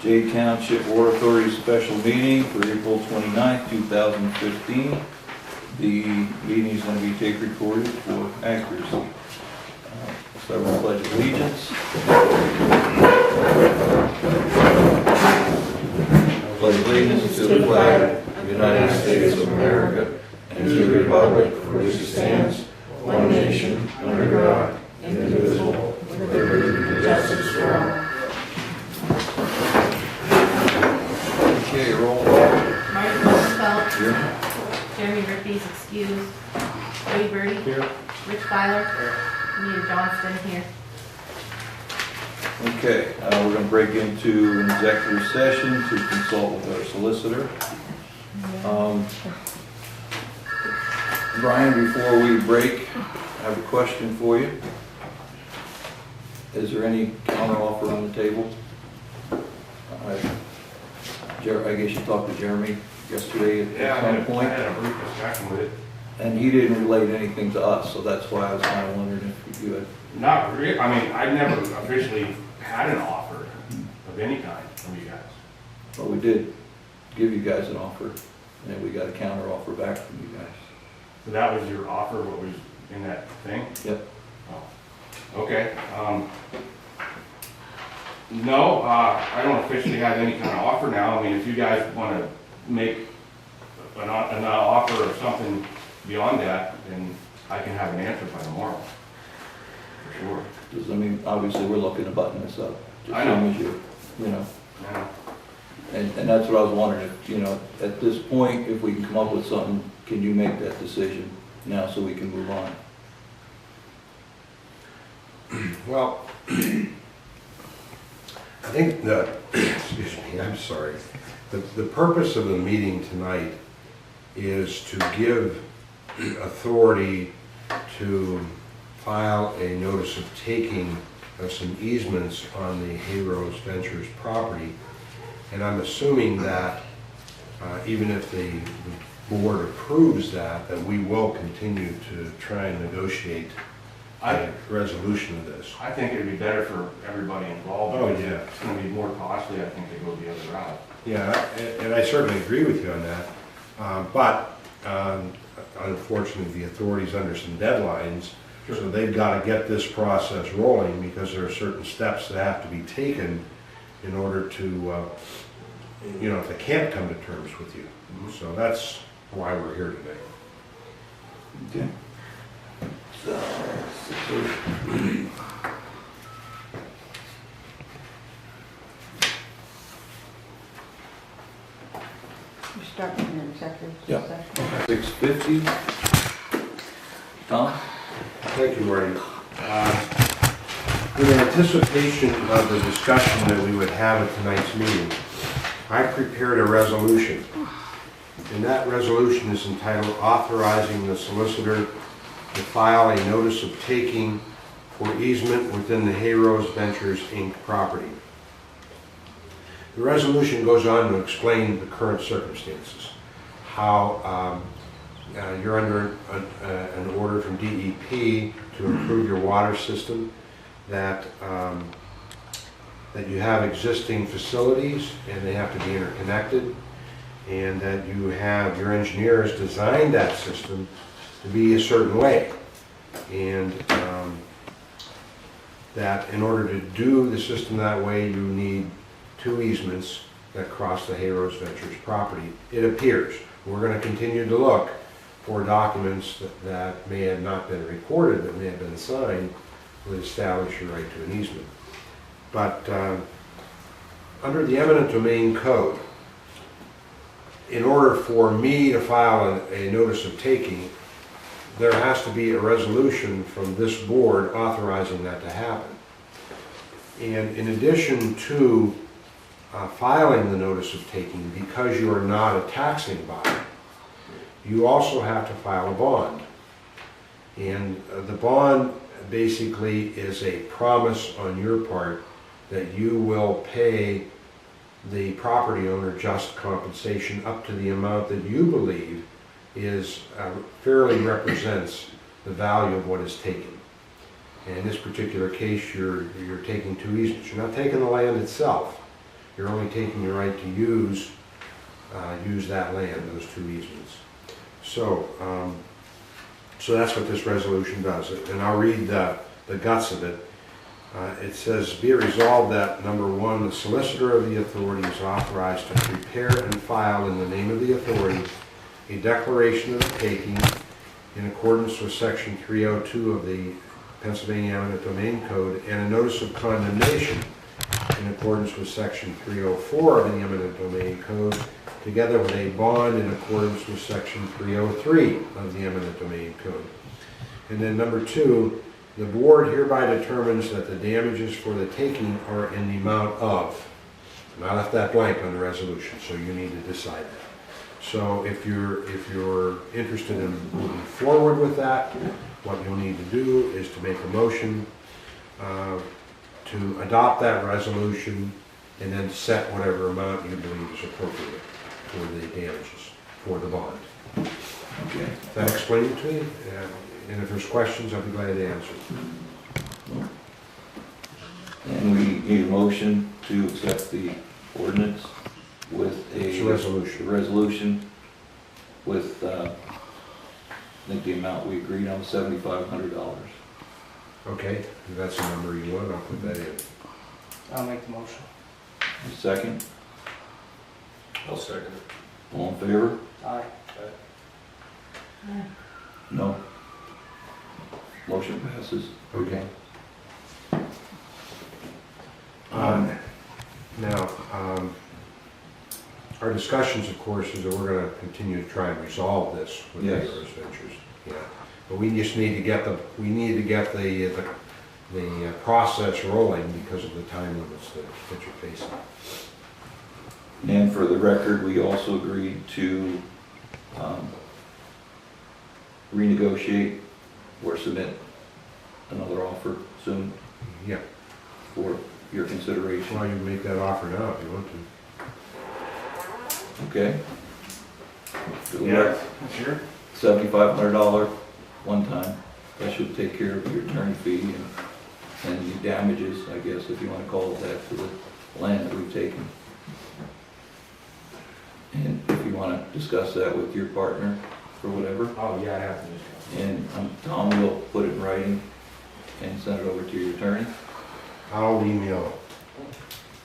Jay Township Water Authority special meeting for April 29th, 2015. The meeting is going to be tape recorded for accuracy. Start with Pledge of Allegiance. Pledge allegiance to the flag of the United States of America and to the republic for which it stands, one nation, under God, indivisible, with liberty and justice for all. Okay, roll call. Marty Rosenfeld. Here. Jeremy Rippey's excused. Ray Birdie. Here. Rich Feiler. Anita Johnston here. Okay, we're going to break into an executive session to consult with our solicitor. Brian, before we break, I have a question for you. Is there any counteroffer on the table? I guess you talked to Jeremy yesterday at some point. I had a brief discussion with it. And he didn't relate anything to us, so that's why I was kind of wondering if you had. Not really, I mean, I never officially had an offer of any kind from you guys. Well, we did give you guys an offer, and then we got a counter offer back from you guys. So that was your offer, what was in that thing? Yep. Oh, okay. No, I don't officially have any kind of offer now. I mean, if you guys want to make an offer or something beyond that, then I can have an answer by tomorrow. For sure. Because, I mean, obviously, we're looking to button this up. I know. As you know. Yeah. And that's what I was wondering, if, at this point, if we can come up with something, can you make that decision now so we can move on? Well, I think excuse me, I'm sorry. The purpose of the meeting tonight is to give authority to file a notice of taking of some easements on the Hayrose Ventures property. And I'm assuming that even if the board approves that we will continue to try and negotiate a resolution of this. I think it'd be better for everybody involved. Oh, because yeah. It's gonna be more costly, I think, to go the other route. Yeah, and I certainly agree with you on that. But unfortunately, the authority's under some deadlines, so they've got to get this process rolling because there are certain steps that have to be taken in order to, if they can't come to terms with you. So that's why we're here today. Okay. So, You're starting an executive Yeah. session. 6:50. Tom? Thank you, Marty. In anticipation of the discussion that we would have at tonight's meeting, I prepared a resolution. And that resolution is entitled Authorizing the Solicitor to File a Notice of Taking for Easement Within the Hayrose Ventures, Inc. property. The resolution goes on to explain the current circumstances, how you're under an order from DEP to improve your water system, that you have existing facilities and they have to be interconnected, and that your engineers designed that system to be a certain way, and that in order to do the system that way, you need 2 easements that cross the Hayrose Ventures property. It appears. We're going to continue to look for documents that may have not been recorded, that may have been signed, would establish your right to an easement. But under the eminent domain code, in order for me to file a notice of taking, there has to be a resolution from this board authorizing that to happen. And in addition to filing the notice of taking, because you are not a taxing body, you also have to file a bond. And the bond basically is a promise on your part that you will pay the property owner just compensation up to the amount that you believe is fairly represents the value of what is taken. And in this particular case, you're taking 2 easements. You're not taking the land itself. You're only taking the right to use that land, those 2 easements. So, so that's what this resolution does, and I'll read the guts of it. It says, be it resolved that, number 1, the solicitor of the authority is authorized to prepare and file in the name of the authority a declaration of the taking in accordance with section 302 of the Pennsylvania Eminent Domain Code, and a notice of condemnation in accordance with section 304 of the Eminent Domain Code, together with a bond in accordance with section 303 of the Eminent Domain Code. And then number 2, the board hereby determines that the damages for the taking are in the amount of, and I left that blank on the resolution, so you need to decide that. So if you're interested in moving forward with that, what you'll need to do is to make a motion to adopt that resolution and then set whatever amount you believe is appropriate for the damages, for the bond. Okay. Does that explain it to you? And if there's questions, I'll be glad to answer. And we need a motion to accept the ordinance with It's a a resolution. resolution with, I think the amount we agreed on was $7,500. Okay, if that's the number you want, I'll put that in. I'll make the motion. Second, I'll second it. all in favor? Aye. No. Motion passes. Okay. Now, our discussions, of course, is that we're gonna continue to try and resolve this with the Yes. Heroes Ventures. Yeah, but we just need to get the process rolling because of the time limits that you're facing. And for the record, we also agreed to renegotiate or submit another offer soon Yeah, for your consideration. well, you can make that offer now if you want to. Okay? Do we Yeah, have sure. $7,500 one time? That should take care of your attorney fee and the damages, I guess, if you want to call it that, to the land that we've taken. And if you want to discuss that with your partner or whatever, Oh, yeah, I have to discuss. and Tom will put it in writing and send it over to your attorney. I'll email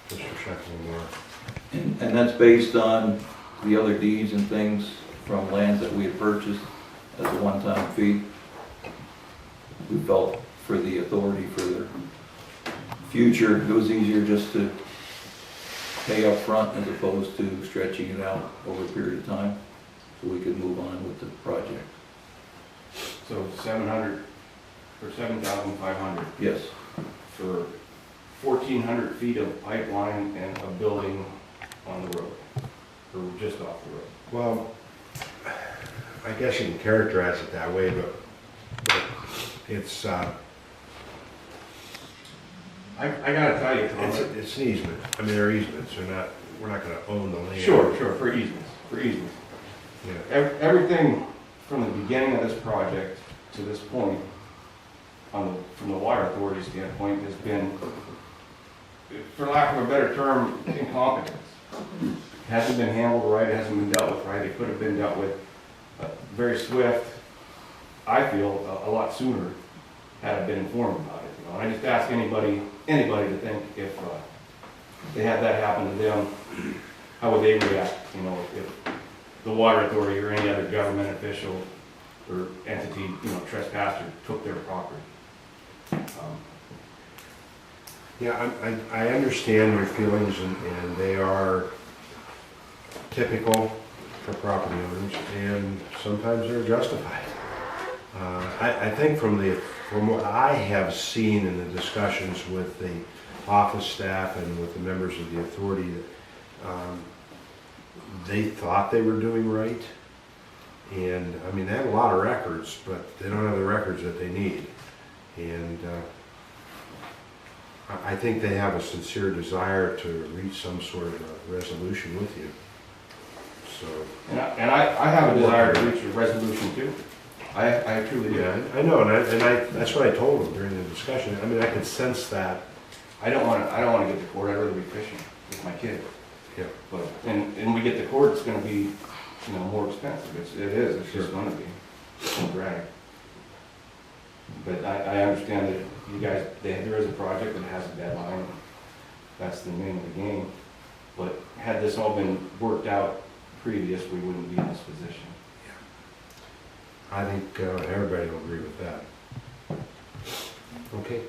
Mr. Sheffield. And that's based on the other deeds and things from lands that we had purchased as a one-time fee. We felt for the authority for their future, it was easier just to pay up front as opposed to stretching it out over a period of time, so we could move on with the project. So 700, or 7,500 Yes, for 1,400 feet of pipeline and a building on the road, or just off the road. Well, I guess you can characterize it that way, but it's, I gotta tell you, Tom, it's an easement. I mean, they're easements, we're not gonna own the land. sure, for easements. Yeah. Everything from the beginning of this project to this point, from the water authority standpoint, has been, for lack of a better term, incompetence. It hasn't been handled right, it hasn't been dealt with right, it could have been dealt with very swift, I feel, a lot sooner, had I been informed about it. You know, I just ask anybody to think if they had that happen to them, how would they react? You know, if the water authority or any other government official or entity, trespassed or took their property. Yeah, I understand your feelings, and they are typical for property owners, and sometimes they're justified. I think from what I have seen in the discussions with the office staff and with the members of the authority, they thought they were doing right. And, I mean, they have a lot of records, but they don't have the records that they need. And I think they have a sincere desire to reach some sort of a resolution with you. So, And I have a desire to reach a resolution too. I truly do. yeah, I know, and that's what I told them during the discussion. I mean, I could sense that. I don't want to get to court, I'd rather be fishing. with my kid. Yeah. But, and we get the court, it's gonna be, you know, more expensive, it's just gonna be, it's gonna drag. But I understand that you guys, there is a project that has a deadline, that's the name of the game. But had this all been worked out previous, we wouldn't be in this position. I think everybody will agree with that. Okay.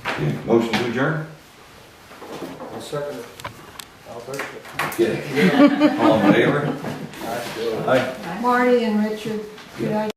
Okay, motion to adjourn? I'll second it. I'll first it. Okay. All in favor? Aye. Marty and Richard, could I